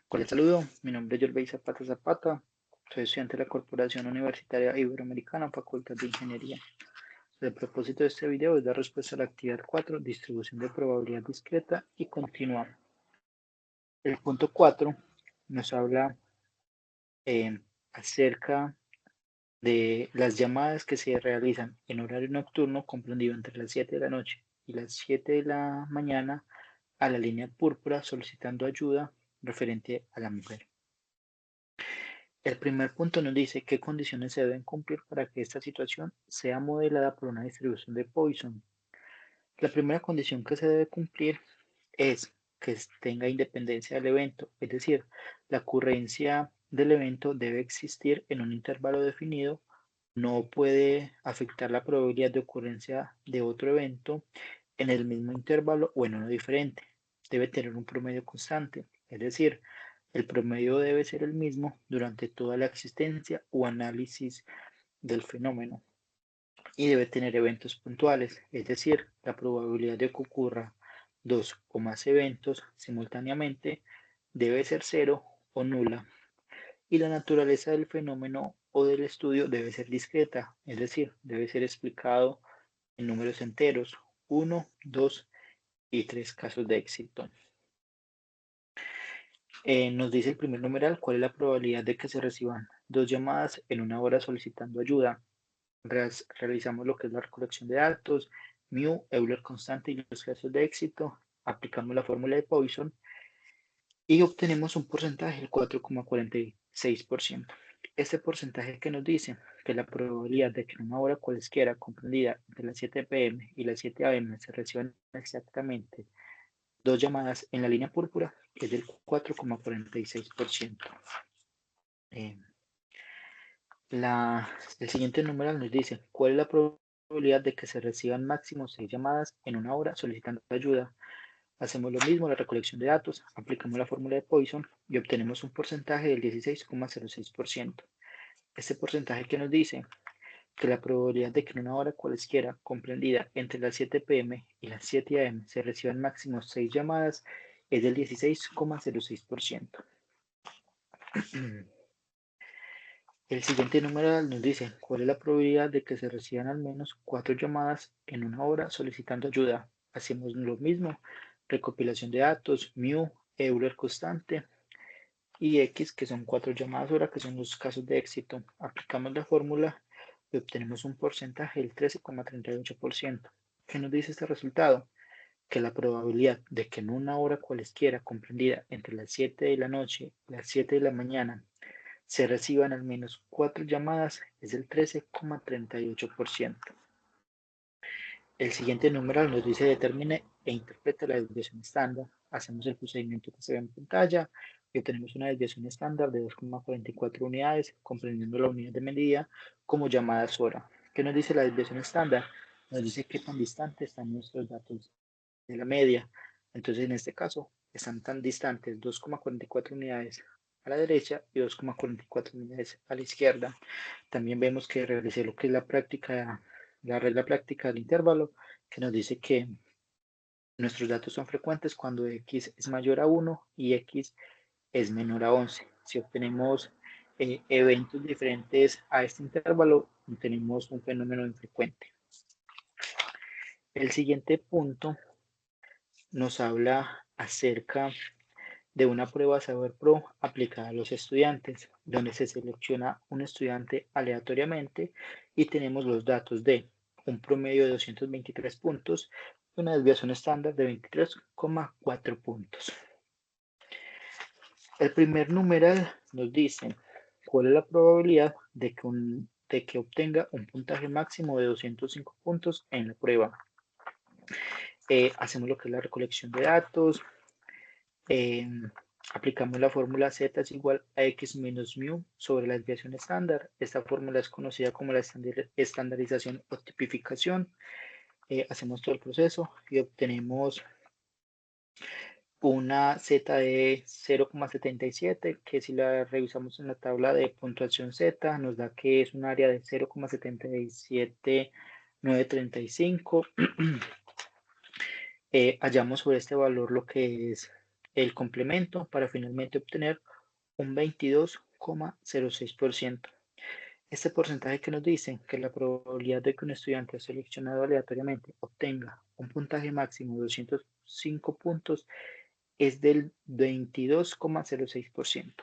Cordial saludo, mi nombre es Jorvey Zapata Zapata, soy estudiante de la Corporación Universitaria Iberoamericana, Facultad de Ingeniería. El propósito de este video es dar respuesta a la actividad 4, distribución de probabilidad discreta y continua. El punto 4 nos habla acerca de las llamadas que se realizan en horario nocturno comprendido entre las 7 de la noche y las 7 de la mañana a la línea púrpura solicitando ayuda referente a la mujer. El primer punto nos dice qué condiciones se deben cumplir para que esta situación sea modelada por una distribución de Poisson. La primera condición que se debe cumplir es que tenga independencia del evento, es decir, la ocurrencia del evento debe existir en un intervalo definido, no puede afectar la probabilidad de ocurrencia de otro evento en el mismo intervalo o en uno diferente. Debe tener un promedio constante, es decir, el promedio debe ser el mismo durante toda la existencia o análisis del fenómeno y debe tener eventos puntuales, es decir, la probabilidad de que ocurra dos o más eventos simultáneamente debe ser cero o nula y la naturaleza del fenómeno o del estudio debe ser discreta, es decir, debe ser explicado en números enteros, 1, 2 y 3 casos de éxito. Nos dice el primer numeral cuál es la probabilidad de que se reciban dos llamadas en una hora solicitando ayuda. Realizamos lo que es la recolección de datos, mu, Euler constante y los casos de éxito, aplicamos la fórmula de Poisson y obtenemos un porcentaje del 4,46%. Este porcentaje que nos dice que la probabilidad de que en una hora cualesquiera comprendida entre las 7 pm y las 7 am se reciban exactamente dos llamadas en la línea púrpura es del 4,46%. Eh, el siguiente numeral nos dice cuál es la probabilidad de que se reciban máximo 6 llamadas en una hora solicitando ayuda. Hacemos lo mismo, la recolección de datos, aplicamos la fórmula de Poisson y obtenemos un porcentaje del 16,06%. Este porcentaje que nos dice que la probabilidad de que en una hora cualesquiera comprendida entre las 7 pm y las 7 am se reciban máximo 6 llamadas es del 16,06%. El siguiente numeral nos dice cuál es la probabilidad de que se reciban al menos 4 llamadas en una hora solicitando ayuda. Hacemos lo mismo, recopilación de datos, mu, Euler constante y x, que son 4 llamadas hora, que son los casos de éxito. Aplicamos la fórmula y obtenemos un porcentaje del 13,38%. ¿Qué nos dice este resultado? Que la probabilidad de que en una hora cualesquiera comprendida entre las 7 de la noche y las 7 de la mañana se reciban al menos 4 llamadas es del 13,38%. El siguiente numeral nos dice determine e interpreta la desviación estándar. Hacemos el procedimiento que se ve en pantalla y obtenemos una desviación estándar de 2,44 unidades, comprendiendo la unidad de medida como llamadas hora. ¿Qué nos dice la desviación estándar? Nos dice qué tan distante están nuestros datos de la media. Entonces, en este caso, están tan distantes 2,44 unidades a la derecha y 2,44 unidades a la izquierda. También vemos que realicé lo que es la regla práctica del intervalo, que nos dice que nuestros datos son frecuentes cuando x es mayor a 1 y x es menor a 11. Si obtenemos eventos diferentes a este intervalo, obtenemos un fenómeno infrecuente. El siguiente punto nos habla acerca de una prueba Saber Pro aplicada a los estudiantes, donde se selecciona un estudiante aleatoriamente y tenemos los datos de un promedio de 223 puntos y una desviación estándar de 23,4 puntos. El primer numeral nos dice cuál es la probabilidad de que obtenga un puntaje máximo de 205 puntos en la prueba. Hacemos lo que es la recolección de datos, aplicamos la fórmula z es igual a x menos mu sobre la desviación estándar. Esta fórmula es conocida como la estandarización o tipificación. Hacemos todo el proceso y obtenemos una z de 0,77, que si la revisamos en la tabla de puntuación z, nos da que es un área de 0,77935. Hallamos sobre este valor lo que es el complemento para finalmente obtener un 22,06%. Este porcentaje que nos dice que la probabilidad de que un estudiante seleccionado aleatoriamente obtenga un puntaje máximo de 205 puntos es del 22,06%.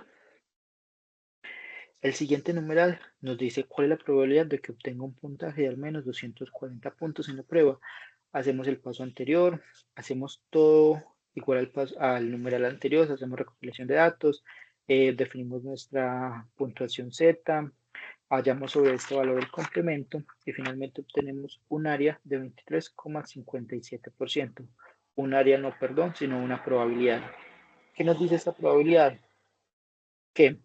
El siguiente numeral nos dice cuál es la probabilidad de que obtenga un puntaje de al menos 240 puntos en la prueba. Hacemos el paso anterior, hacemos todo igual al numeral anterior, hacemos recopilación de datos, definimos nuestra puntuación Z, hallamos sobre este valor el complemento y finalmente obtenemos un área de 23,57%. Un área no, perdón, sino una probabilidad. ¿Qué nos dice esta probabilidad? Que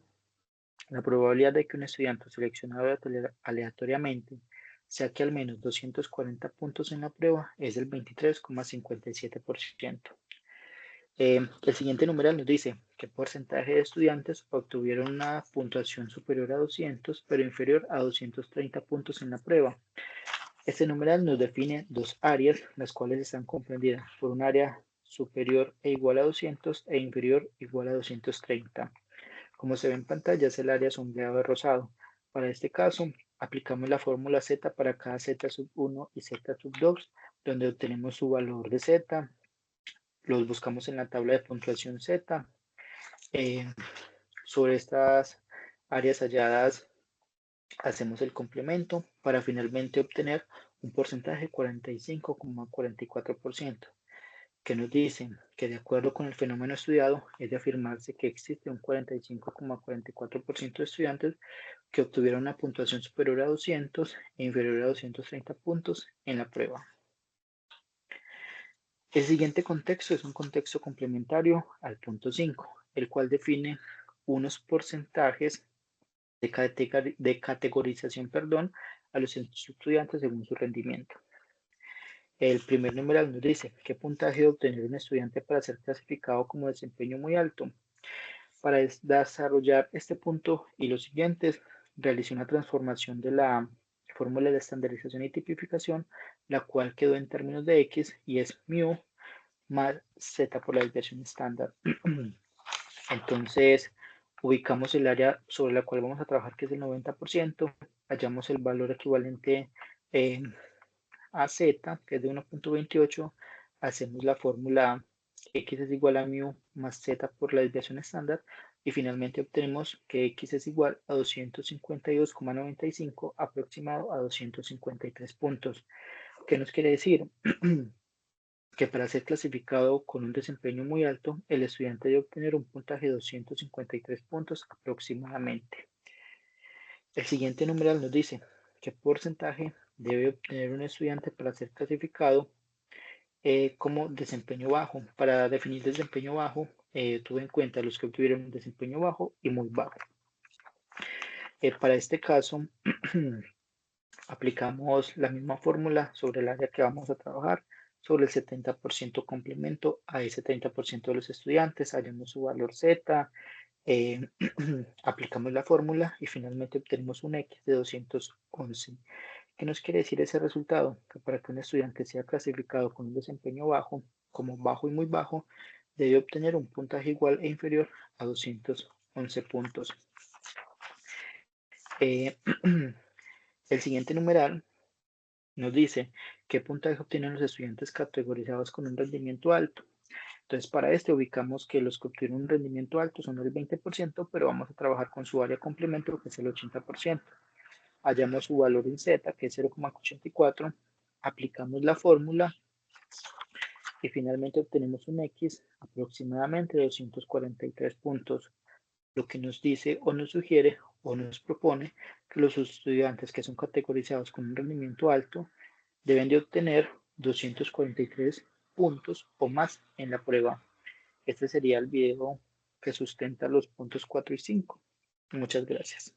la probabilidad de que un estudiante seleccionado aleatoriamente saque al menos 240 puntos en la prueba es del 23,57%. El siguiente numeral nos dice qué porcentaje de estudiantes obtuvieron una puntuación superior a 200 pero inferior a 230 puntos en la prueba. Este numeral nos define dos áreas, las cuales están comprendidas por un área superior e igual a 200 e inferior igual a 230. Como se ve en pantalla, es el área sombreado de rosado. Para este caso, aplicamos la fórmula Z para cada Z sub 1 y Z sub 2, donde obtenemos su valor de Z, los buscamos en la tabla de puntuación Z. Sobre estas áreas halladas hacemos el complemento para finalmente obtener un porcentaje de 45,44%, que nos dice que de acuerdo con el fenómeno estudiado es de afirmarse que existe un 45,44% de estudiantes que obtuvieron una puntuación superior a 200 e inferior a 230 puntos en la prueba. El siguiente contexto es un contexto complementario al punto 5, el cual define unos porcentajes de categorización a los estudiantes según su rendimiento. El primer numeral nos dice qué puntaje debe obtener un estudiante para ser clasificado como desempeño muy alto. Para desarrollar este punto y los siguientes, realicé una transformación de la fórmula de estandarización y tipificación, la cual quedó en términos de X y es mu más Z por la desviación estándar. Entonces, ubicamos el área sobre la cual vamos a trabajar, que es el 90%, hallamos el valor equivalente a Z, que es de 1,28, hacemos la fórmula X es igual a mu más Z por la desviación estándar y finalmente obtenemos que X es igual a 252,95 aproximado a 253 puntos. ¿Qué nos quiere decir? Que para ser clasificado con un desempeño muy alto, el estudiante debe obtener un puntaje de 253 puntos aproximadamente. El siguiente numeral nos dice qué porcentaje debe obtener un estudiante para ser clasificado como desempeño bajo. Para definir desempeño bajo, tuve en cuenta los que obtuvieron un desempeño bajo y muy bajo. Para este caso, aplicamos la misma fórmula sobre el área que vamos a trabajar, sobre el 70% complemento a ese 30% de los estudiantes, hallamos su valor Z, aplicamos la fórmula y finalmente obtenemos un X de 211. ¿Qué nos quiere decir ese resultado? Que para que un estudiante sea clasificado con un desempeño bajo, como bajo y muy bajo, debe obtener un puntaje igual e inferior a 211 puntos. El siguiente numeral nos dice qué puntaje obtienen los estudiantes categorizados con un rendimiento alto. Entonces, para este ubicamos que los que obtienen un rendimiento alto son el 20%, pero vamos a trabajar con su área complemento, que es el 80%. Hallamos su valor en Z, que es 0,84, aplicamos la fórmula y finalmente obtenemos un X aproximadamente de 243 puntos, lo que nos dice o nos sugiere o nos propone que los estudiantes que son categorizados con un rendimiento alto deben de obtener 243 puntos o más en la prueba. Este sería el video que sustenta los puntos 4 y 5. Muchas gracias.